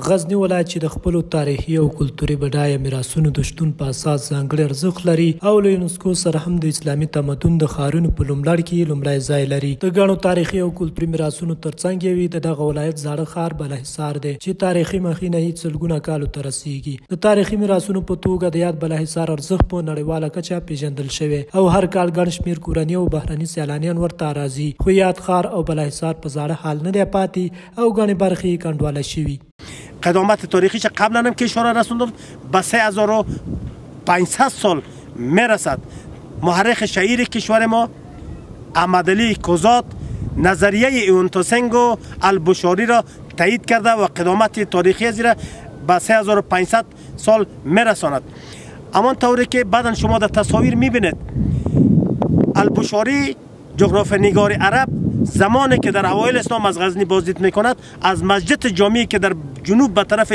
غزنی ولایت چې د خپلو تاریخي او کلتوري بډایه میراثونو د شتون په اساس ځانګړی ارزښت لري او له یونسکو سره هم د اسلامي تمدن د ښارونو په لومړ کې لومړی ځای لري. د ګڼو تاریخي او کلتوري میراثونو ترڅنګ یوې د دغه ولایت زاړه ښار بالاحصار دی چې تاریخي مخینه یې سلګونه کالو ته رسیږي. د تاریخي میراثونو په توګه د یاد بالاحصار ارزښت په نړیواله کچه پیژندل شوی او هر کال ګڼ شمېر کورني او بهرني سیلانیان ورته راځي. خو یاد ښار او بالاحصار په زاړه حال نه دی پاتې او ګڼې برخې یې کنډواله شوي. قدامت تاریخیش قبلا هم که اشاره رسوندم به 3500 سال میرسد. محرخ شهیر کشور ما احمدعلی کوزاد نظریه ایونتوسنگ و البشاری را تایید کرده و قدامت تاریخی از را به 3500 سال میرساند. اما طوری که بعدا شما در تصاویر میبینید البشاری جغرافیانگار عرب زمانی که در اوایل اسلام از غزنی بازدید میکند از مسجد جامی که در جنوب به طرف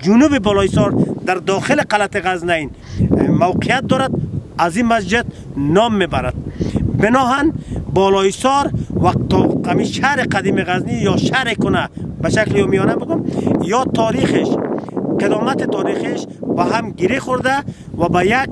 جنوب بالایسار در داخل قلعه غزنین موقعیت دارد از این مسجد نام میبرد. بناهن بالایسار وقت شهر قدیم غزنی یا شهر کنه به شکل یومیانه بگم یا تاریخش قدامت تاریخش با هم گیری خورده و به یک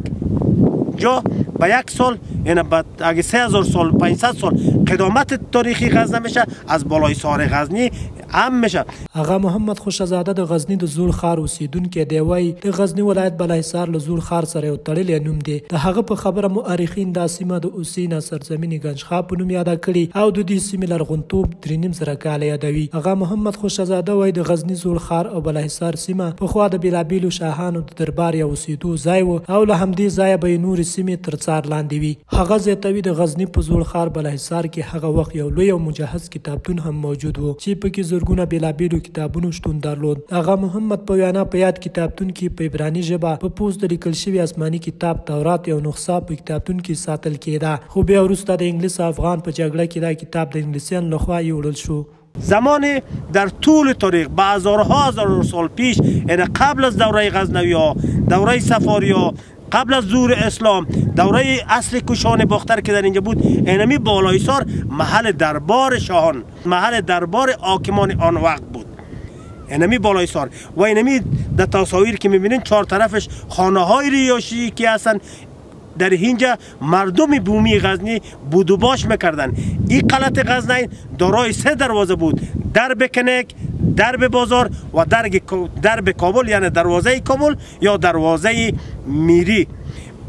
جا به یک سال یعنی اگه 3000 سال 500 سال قدامت تاریخی غزنی میشه از بالایسار غزنی هم میشه. آقا محمد خوشزاده د غزنی د زوړ ښار اوسیدونکی دی. وایي د غزنی ولایت بالاحصار له زوړ ښار سره یو تړلی نوم دی. د هغه په خبره مؤرخین دا سیمه د اوسینا سرزمین ګنجخا په نوم یاده کړي او د دې سیمې لرغونتوب 3.5 کاله یادوي. آقا محمد خوشزاده وایي د غزنی زوړ ښار او بالاحصار سیمه پخوا د بیلابیلو شاهانو د دربار یا اوسیدو ځای و او له همدې ځایه به یې نورې سیمې تر څار لاندې وي. هغه زیاتوي د غزنی په زوړ ښار بالاحصار کې هغه وخت یو لوی او مجهز کتابتون هم موجود و چې پکې زرګونه بیلابیلو کتابونو شتون درلود. آقا محمد په وینا په یاد کتابتون کې په عبراني ژبه په پوسټ لیکل شوی آسماني کتاب تورات یو نسخه په کتابتون کې ساتل کېده. خو بیا وروسته د انګلیس او افغان په جګړه کې دا کتاب د انګلیسیانو لخوا یوړل شو. زمان در طول تاریخ به هزار سال پیش یعنی قبل از دوره غزنوی‌ها، دوره صفاری‌ها، قبل از ظهور اسلام، دوره اصل کوشان باختر که در اینجا بود، اینمی بالایسار محل دربار شاهان، محل دربار حاکمان آن وقت بود. اینمی بالایسار و اینمی در تصاویر که میبینین چهار طرفش خانه های ریاشی که هستن. در اینجا مردم بومی غزنی بود و باش میکردن. این قلعه غزنین دارای 3 دروازه بود: درب کنک، درب بازار و درب کابل یعنی دروازه کابل یا دروازه میری.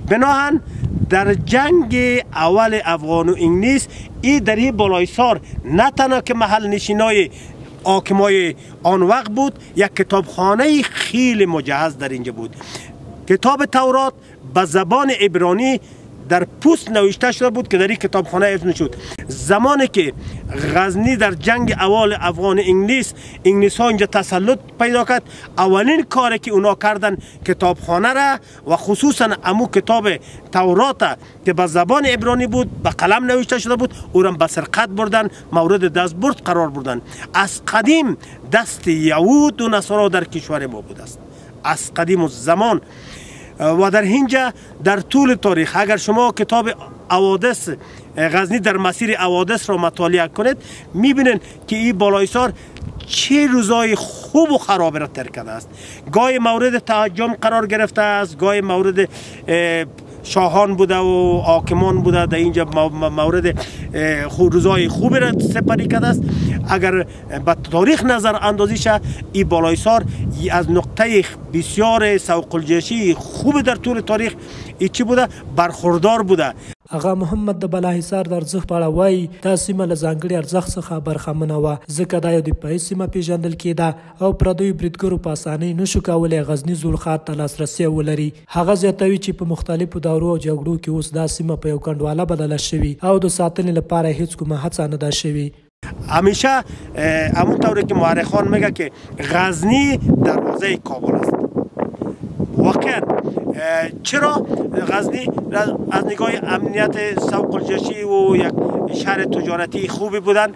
بناهن در جنگ اول افغان و انگلیس این در این بالایسار نه تنها که محل نشینای حاکمای آن وقت بود، یک کتابخانه خیلی مجهز در اینجا بود. کتاب تورات به زبان عبرانی در پوست نوشته شده بود که در این کتابخانه حفظ میشد. زمانی که غزنی در جنگ اول افغان انگلیس ها اینجا تسلط پیدا کرد، اولین کاری که اونا کردن کتابخانه را و خصوصا امو کتاب تورات که به زبان عبرانی بود به قلم نوشته شده بود او را به سرقت بردن، مورد دستبرد قرار بردن. از قدیم دست یهود و نصارا در کشور ما بود است، از قدیم الزمان. و در اینجا در طول تاریخ اگر شما کتاب حوادث غزنی در مسیر حوادث را مطالعه کنید میبینید که این بالایسار چه روزای خوب و خراب را ترک کرده است. گاهی مورد تهاجم قرار گرفته است، گاهی مورد شاهان بوده و حاکمان بوده. در اینجا مورد روزای خوبی را سپری کرده است. اگر به تاریخ نظر اندازی شه این بالایسار از نقطه بسیار سوق الجشی خوب در طول تاریخ چی بوده برخوردار بوده. آقا محمد د بالاحصار د ارزښت په اړه وایي دا سیمه له ځانګړي ارزښت څخه برخمنه وه ځکه دا یو دفاعي سیمه پیژندل کېده او پردیو بریدګرو په اسانۍ نشو کولی غزني زوړ ښار ته لاسرسی ولري. هغه زیاتوي چې په مختلفو دورو او جګړو کې اوس دا سیمه په یو کنډواله بدله شوې او د ساتنې لپاره هیڅ کومه هڅه نه ده شوې. همیشه همون طوری که مورخان میگه که غزنی دروازه کابل است. واقعا چرا غزنی از نگاه امنیت سوق الجشی و یک شهر تجارتی خوبی بودن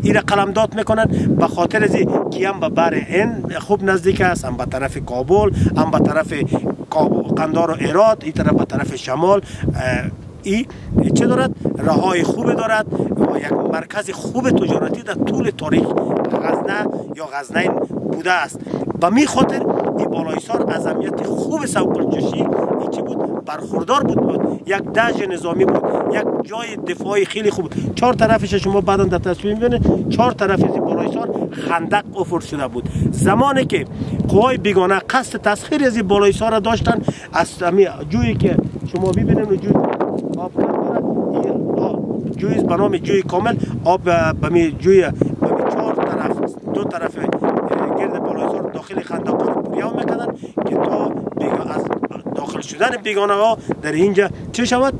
این قلمداد میکنن به خاطر از که هم به بر هند خوب نزدیک است، هم به طرف کابل، هم به طرف قندار و هرات، این طرف به طرف شمال. این چه دارد؟ راههای خوب دارد و یک مرکز خوب تجارتی در طول تاریخ غزنه یا غزنین بوده است. به می خاطر این بالایسار از امنیت خوب سوق‌الجوشی چی بود؟ برخوردار بود. یک دژ نظامی بود، یک جای دفاعی خیلی خوب. 4 طرفش شما بعدا در تصویر می‌بینید 4 طرف از بالایسار خندق افر شده بود. زمانی که قوای بیگانه قصد تسخیر از این بالایسار را داشتن، از همین جویی که شما ببینید جوی آب جوی به نام جوی کامل آب به می جوی به 4 طرف 2 طرف گرد بالایسار داخل خندق را پریام میکردن که تا از داخل شدن بیگانه ها در اینجا چه شود؟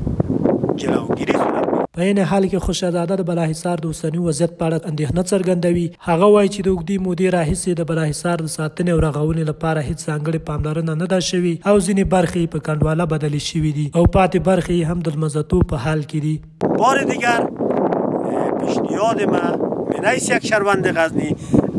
جلوگیری صورت. په این حال کې خوشزاده د بالاحصار د اوسني وضعیت په اړه اندېښنه څرګندوي. هغه وایي چې د اوږدې مودې راهیسې د بالاحصار د ساتنې او رغونې لپاره هیڅ ځانګړې پاملرنه نه ده شوې او ځینې برخې په کنډواله بدلې شوې دي او پاتې برخې هم د لمزتوب په حال کې دي. بار دیگر پیشنهاد ما من حیث یک شهروند غزنی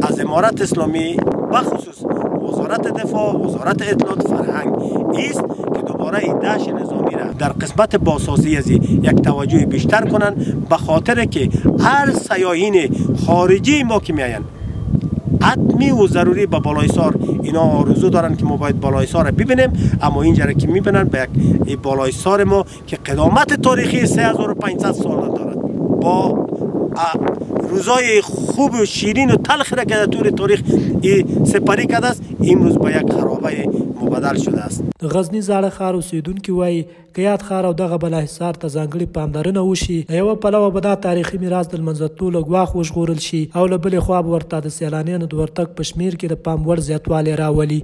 از امارت اسلامی بخصوص وزارت دفاع، وزارت اطلاعات فرهنگ است که دوباره این دشت نظامی را در قسمت بازسازی از یک توجه بیشتر کنند، به خاطر که هر سیاحین خارجی ما که میآیند حتمی و ضروری به بالایسار اینا آرزو دارن که ما باید بالایسار را ببینیم، اما اینجا را که میبینن به یک بالایسار ما که قدامت تاریخی 3500 سال دارد، با روزای خوب و شیرین و تلخ را که در طول تاریخ سپری کرده است، امروز به یک خرابه مبدل شده است. د غزني زاړه ښار اوسیدونکي وایي که یاد ښار او دغه بالاحصار ته ځانګړې پاملرنه وشي، د یوه پلوه به دا تاریخي میراث د لمنځه له ګواښ وژغورل شي او له بلې خوا به ورته د سیلانیانو د ورتګ په شمېر کې د پام وړ زیاتوالی راولي.